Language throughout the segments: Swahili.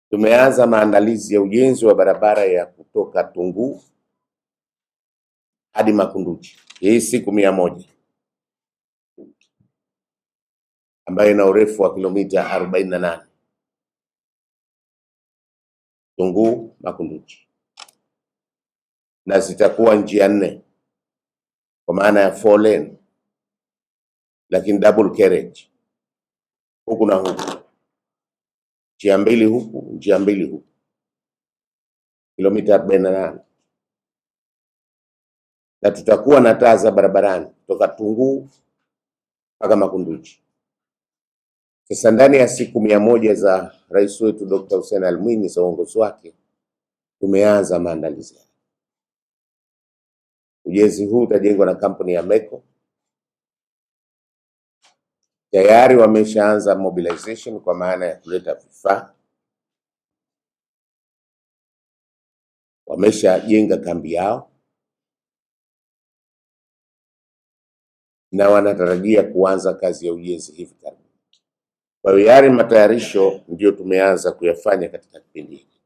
Tumeanza maandalizi ya ujenzi wa barabara ya kutoka Tunguu hadi Makunduchi. Hii siku 100 ambayo ina urefu wa kilomita 48. Tunguu Makunduchi, na zitakuwa njia 4 kwa maana ya 4 lane, lakini double carriage huku na huku, njia 2 huku, njia 2 huku, kilomita 48. Na tutakuwa na taa za barabarani kutoka Tunguu mpaka Makunduchi. Sasa ndani ya siku 100 za rais wetu Dr. Hussein Ali Mwinyi za uongozi wake, tumeanza maandalizi. Ujenzi huu utajengwa na kampuni ya MECO. Tayari wameshaanza mobilization kwa maana ya kuleta vifaa. Wameshajenga kambi yao na wanatarajia kuanza kazi ya ujenzi hivi karibuni. Kwa hiyo yale matayarisho ndio tumeanza kuyafanya katika kipindi hiki.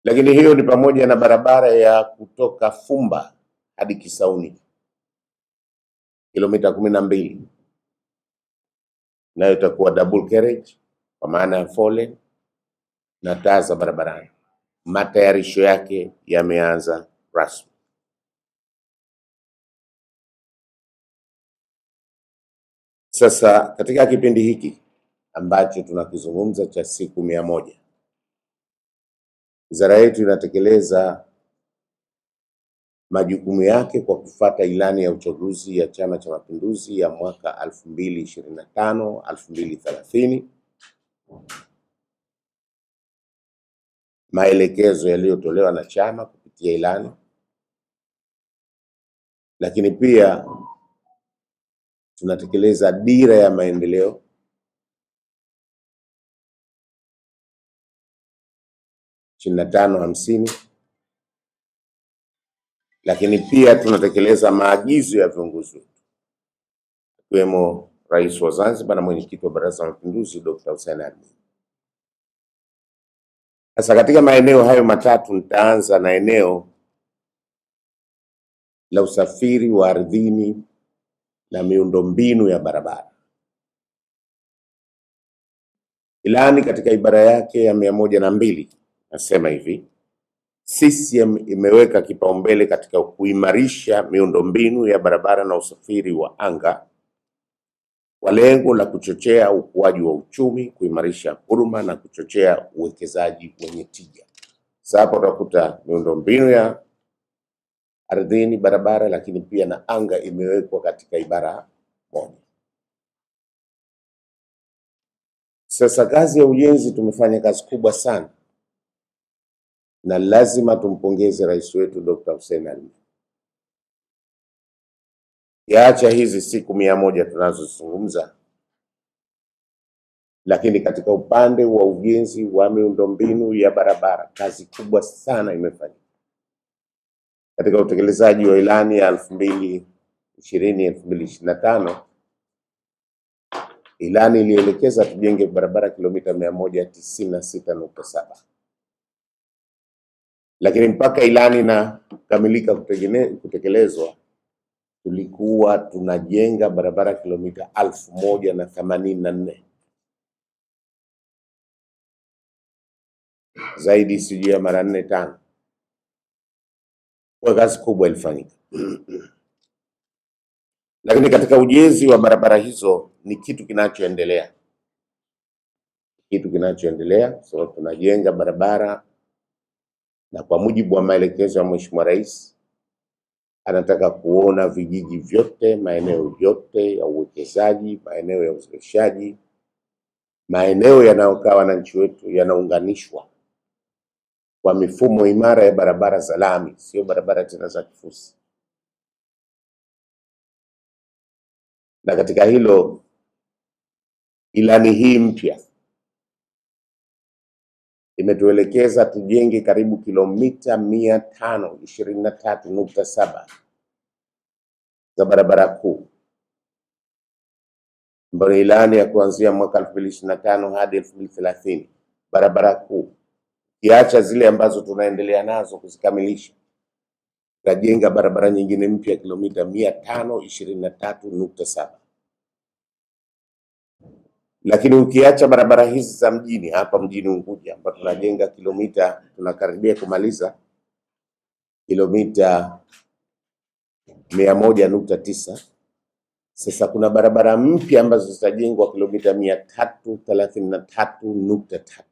Lakini hiyo ni pamoja na barabara ya kutoka Fumba hadi Kisauni, kilomita 12, nayo itakuwa double carriage kwa maana ya 4 lane na taa za barabarani. Matayarisho yake yameanza rasmi. Sasa katika kipindi hiki ambacho tunakizungumza cha siku 100, wizara yetu inatekeleza majukumu yake kwa kufuata ilani ya uchaguzi ya Chama cha Mapinduzi ya mwaka 2025-2030, maelekezo yaliyotolewa na chama kupitia ilani, lakini pia tunatekeleza dira ya maendeleo ishirini na 50, lakini pia tunatekeleza maagizo ya viongozi wetu ikiwemo Rais wa Zanzibar na mwenyekiti wa Baraza la Mapinduzi Dr. Hussein Ali Mwinyi. Sasa katika maeneo hayo matatu nitaanza na eneo la usafiri wa ardhini na miundombinu ya barabara. Ilani katika ibara yake ya 102 nasema hivi: CCM imeweka kipaumbele katika kuimarisha miundombinu ya barabara na usafiri wa anga kwa lengo la kuchochea ukuaji wa uchumi, kuimarisha huduma na kuchochea uwekezaji wenye tija. Sasa hapo utakuta miundombinu ya ardhini, barabara, lakini pia na anga imewekwa katika ibara moja. Sasa kazi ya ujenzi, tumefanya kazi kubwa sana na lazima tumpongeze rais wetu Dr. Hussein Ali Mwinyi. Yaacha hizi siku 100 tunazozungumza, lakini katika upande wa ujenzi wa miundombinu ya barabara kazi kubwa sana imefanyika. Katika utekelezaji wa ilani ya 2020-2025, ilani ilielekeza tujenge barabara kilomita 196.7, lakini mpaka ilani inakamilika kutekelezwa tulikuwa tunajenga barabara kilomita 1084, zaidi sijui ya mara 4-5. Kwa kazi kubwa ilifanyika. Lakini katika ujenzi wa barabara hizo ni kitu kinachoendelea, so tunajenga barabara, na kwa mujibu wa maelekezo ya Mheshimiwa Rais anataka kuona vijiji vyote, maeneo yote ya uwekezaji, maeneo ya uzalishaji, maeneo yanayokaa wananchi wetu yanaunganishwa kwa mifumo imara ya barabara za lami, sio barabara tena za kifusi. Na katika hilo ilani hii mpya imetuelekeza tujenge karibu kilomita 523.7 za barabara kuu, ambayo ilani ya kuanzia mwaka 2025 hadi 2030 barabara kuu, kiacha zile ambazo tunaendelea nazo kuzikamilisha, tutajenga barabara nyingine mpya kilomita 523.7. Lakini ukiacha barabara hizi za mjini, hapa mjini Unguja ambapo tunajenga tunakaribia kumaliza kilomita 100.9. Sasa kuna barabara mpya ambazo zitajengwa kilomita 333.3.